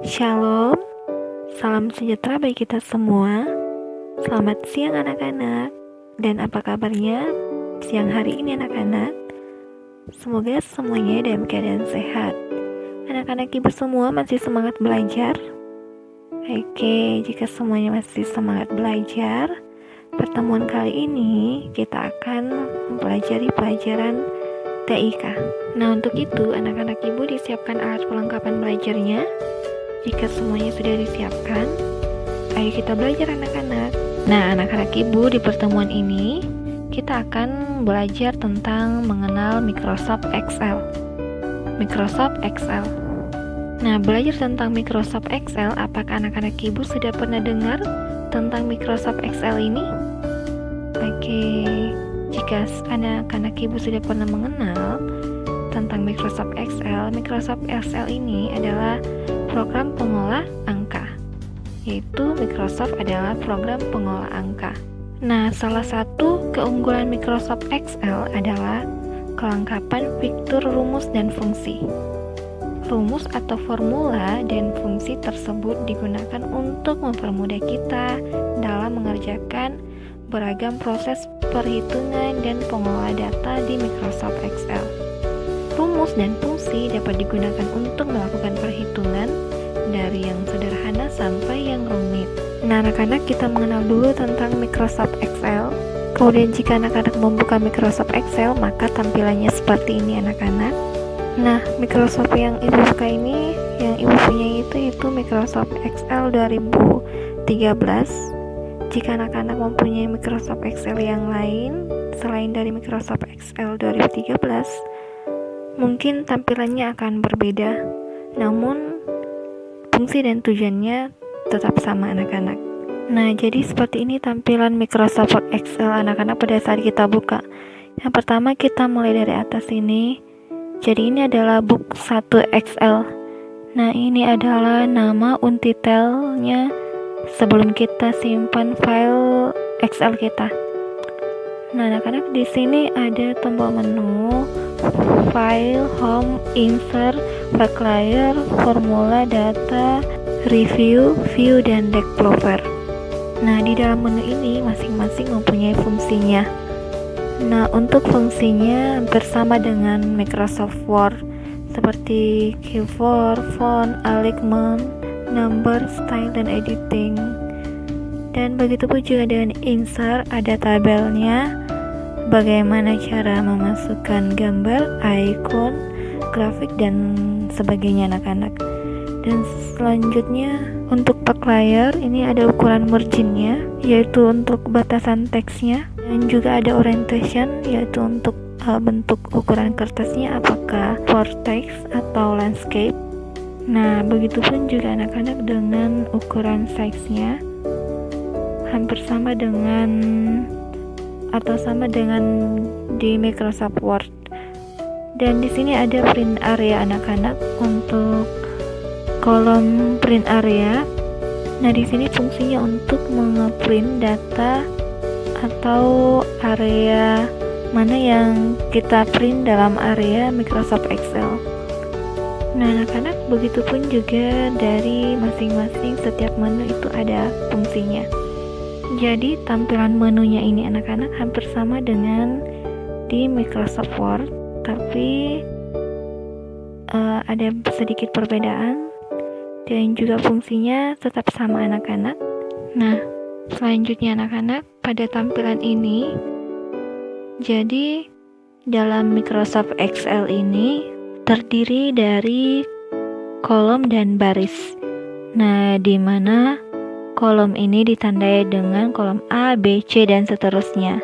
Shalom, salam sejahtera bagi kita semua. Selamat siang anak-anak. Dan apa kabarnya siang hari ini anak-anak? Semoga semuanya dalam keadaan sehat. Anak-anak ibu semua masih semangat belajar? Oke, jika semuanya masih semangat belajar, pertemuan kali ini kita akan mempelajari pelajaran TIK. Nah, untuk itu anak-anak ibu disiapkan alat perlengkapan belajarnya. Jika semuanya sudah disiapkan, ayo kita belajar anak-anak. Nah, anak-anak ibu, di pertemuan ini kita akan belajar tentang mengenal Microsoft Excel. Microsoft Excel. Nah, belajar tentang Microsoft Excel, apakah anak-anak ibu sudah pernah dengar tentang Microsoft Excel ini? Oke, jika anak-anak ibu sudah pernah mengenal tentang Microsoft Excel ini adalah program pengolah angka, yaitu Microsoft adalah program pengolah angka. Nah, salah satu keunggulan Microsoft Excel adalah kelengkapan fitur rumus dan fungsi. Rumus atau formula dan fungsi tersebut digunakan untuk mempermudah kita dalam mengerjakan beragam proses perhitungan dan pengolah data di Microsoft Excel. Rumus dan fungsi dapat digunakan untuk melakukan perhitungan dari yang sederhana sampai yang rumit. Nah, anak-anak, kita mengenal dulu tentang Microsoft Excel. Kemudian jika anak-anak membuka Microsoft Excel, maka tampilannya seperti ini anak-anak. Nah, Microsoft yang ibu buka ini, yang ibu punya itu Microsoft Excel 2013. Jika anak-anak mempunyai Microsoft Excel yang lain selain dari Microsoft Excel 2013, mungkin tampilannya akan berbeda, namun fungsi dan tujuannya tetap sama anak-anak. Nah, jadi seperti ini tampilan Microsoft Excel anak-anak pada saat kita buka. Yang pertama, kita mulai dari atas ini. Jadi ini adalah book 1 Excel. Nah, ini adalah nama untitelnya sebelum kita simpan file Excel kita. Nah, anak-anak, di sini ada tombol menu, file, home, insert, backlayer, formula, data, review, view, dan developer. Nah, di dalam menu ini masing-masing mempunyai fungsinya. Nah, untuk fungsinya hampir sama dengan Microsoft Word, seperti keyboard, font, alignment, number, style, dan editing. Dan begitu pun juga dengan insert, ada tabelnya, bagaimana cara memasukkan gambar, icon, grafik, dan sebagainya anak-anak. Dan selanjutnya untuk backlayer, ini ada ukuran marginnya, yaitu untuk batasan teksnya, dan juga ada orientation, yaitu untuk bentuk ukuran kertasnya, apakah for text atau landscape. Nah, begitupun juga anak-anak dengan ukuran size-nya hampir sama dengan di Microsoft Word. Dan di sini ada print area anak-anak untuk kolom print area. Nah, di sini fungsinya untuk nge-print data atau area mana yang kita print dalam area Microsoft Excel. Nah, anak-anak, begitupun juga dari masing-masing setiap menu itu ada fungsinya. Jadi tampilan menunya ini anak-anak hampir sama dengan di Microsoft Word, tapi ada sedikit perbedaan, dan juga fungsinya tetap sama anak-anak. Nah, selanjutnya anak-anak, pada tampilan ini, jadi dalam Microsoft Excel ini terdiri dari kolom dan baris. Nah, di mana kolom ini ditandai dengan kolom A, B, C, dan seterusnya.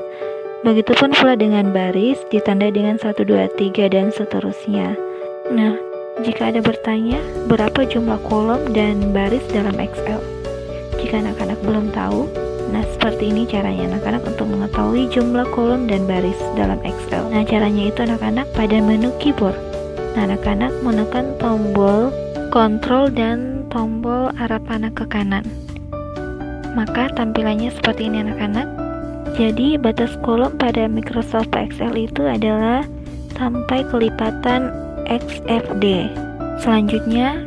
Begitupun pula dengan baris ditandai dengan 1, 2, 3, dan seterusnya. Nah, jika ada bertanya, berapa jumlah kolom dan baris dalam Excel? Jika anak-anak belum tahu, nah seperti ini caranya anak-anak untuk mengetahui jumlah kolom dan baris dalam Excel. Nah, caranya itu anak-anak pada menu keyboard. Nah, anak-anak menekan tombol kontrol dan tombol arah panah ke kanan. Maka tampilannya seperti ini anak-anak. Jadi batas kolom pada Microsoft Excel itu adalah sampai kelipatan XFD. Selanjutnya,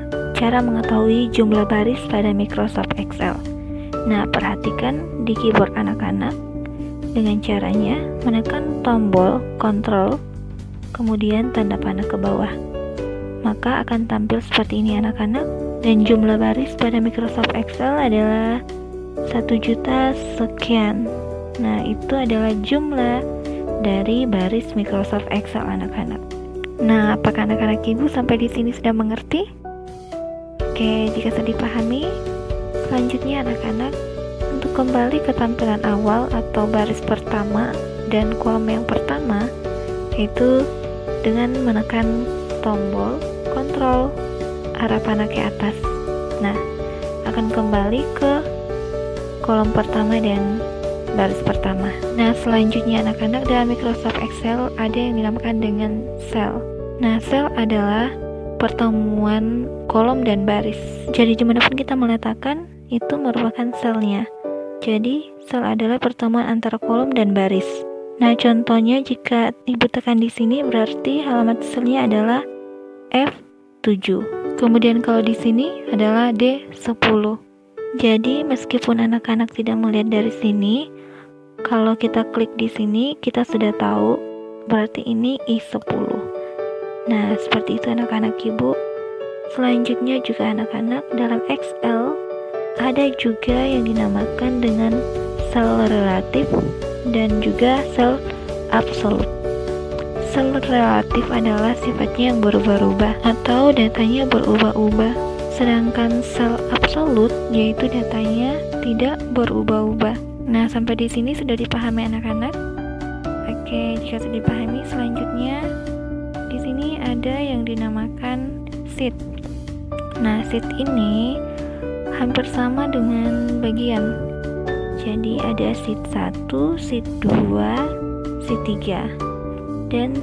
cara mengetahui jumlah baris pada Microsoft Excel. Nah, perhatikan di keyboard anak-anak dengan caranya menekan tombol Ctrl, kemudian tanda panah ke bawah. Maka akan tampil seperti ini anak-anak, dan jumlah baris pada Microsoft Excel adalah 1 juta sekian. Nah, itu adalah jumlah dari baris Microsoft Excel anak-anak. Nah, apakah anak-anak ibu sampai di sini sudah mengerti? Oke, jika sudah dipahami, selanjutnya anak-anak untuk kembali ke tampilan awal atau baris pertama dan kolom yang pertama, yaitu dengan menekan tombol Ctrl arah panah ke atas. Nah, akan kembali ke kolom pertama dan baris pertama. Nah, selanjutnya anak-anak dalam Microsoft Excel ada yang dinamakan dengan sel. Nah, sel adalah pertemuan kolom dan baris. Jadi dimanapun kita meletakkan, itu merupakan selnya. Jadi, sel adalah pertemuan antara kolom dan baris. Nah, contohnya jika ibu tekan di sini berarti halaman selnya adalah F7. Kemudian kalau di sini adalah D10. Jadi, meskipun anak-anak tidak melihat dari sini, kalau kita klik di sini, kita sudah tahu berarti ini I10. Nah, seperti itu anak-anak ibu. Selanjutnya juga anak-anak dalam Excel ada juga yang dinamakan dengan sel relatif dan juga sel absolut. Sel relatif adalah sifatnya yang berubah-ubah atau datanya berubah-ubah. Sedangkan sel absolut yaitu datanya tidak berubah-ubah. Nah, sampai di sini sudah dipahami anak-anak? Oke, jika sudah dipahami, selanjutnya di sini ada yang dinamakan sheet. Nah, sheet ini hampir sama dengan bagian. Jadi ada sheet 1, sheet 2, sheet 3 dan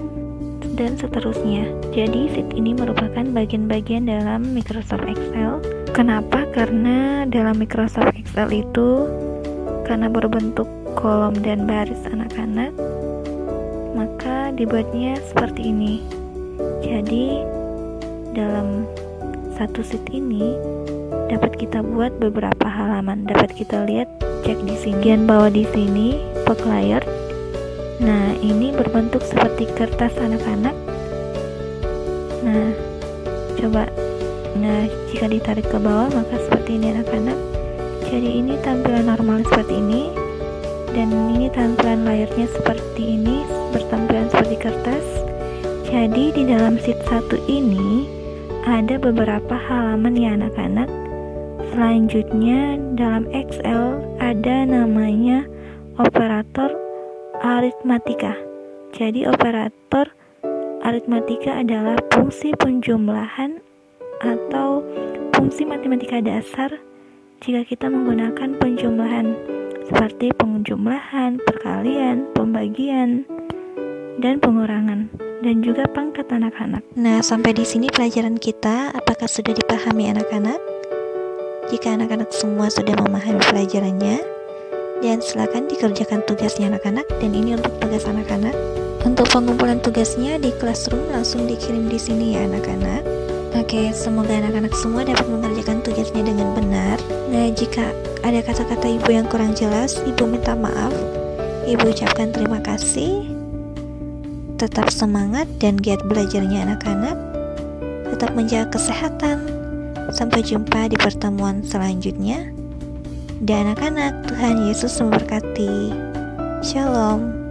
seterusnya. Jadi sheet ini merupakan bagian-bagian dalam Microsoft Excel. Kenapa? Karena dalam Microsoft Excel itu karena berbentuk kolom dan baris anak-anak, maka dibuatnya seperti ini. Jadi dalam satu sheet ini dapat kita buat beberapa halaman. Dapat kita lihat, cek di sini bagian bawah di sini box layer. Nah, ini berbentuk seperti kertas anak-anak. Nah, coba. Nah, jika ditarik ke bawah maka seperti ini anak-anak. Jadi ini tampilan normal seperti ini, dan ini tampilan layarnya seperti ini, bertampilan seperti kertas. Jadi di dalam sheet 1 ini ada beberapa halaman ya anak-anak. Selanjutnya dalam Excel ada namanya operator aritmatika. Jadi operator aritmatika adalah fungsi penjumlahan atau fungsi matematika dasar jika kita menggunakan penjumlahan seperti penjumlahan, perkalian, pembagian, dan pengurangan, dan juga pangkat anak-anak. Nah, sampai di sini pelajaran kita. Apakah sudah dipahami anak-anak? Jika anak-anak semua sudah memahami pelajarannya, dan silakan dikerjakan tugasnya anak-anak. Dan ini untuk tugas anak-anak. Untuk pengumpulan tugasnya di Classroom langsung dikirim di sini ya anak-anak. Oke, semoga anak-anak semua dapat mengerjakan tugasnya dengan benar. Nah, jika ada kata-kata ibu yang kurang jelas, ibu minta maaf. Ibu ucapkan terima kasih. Tetap semangat dan giat belajarnya anak-anak. Tetap menjaga kesehatan. Sampai jumpa di pertemuan selanjutnya. Dan anak-anak, Tuhan Yesus memberkati. Shalom.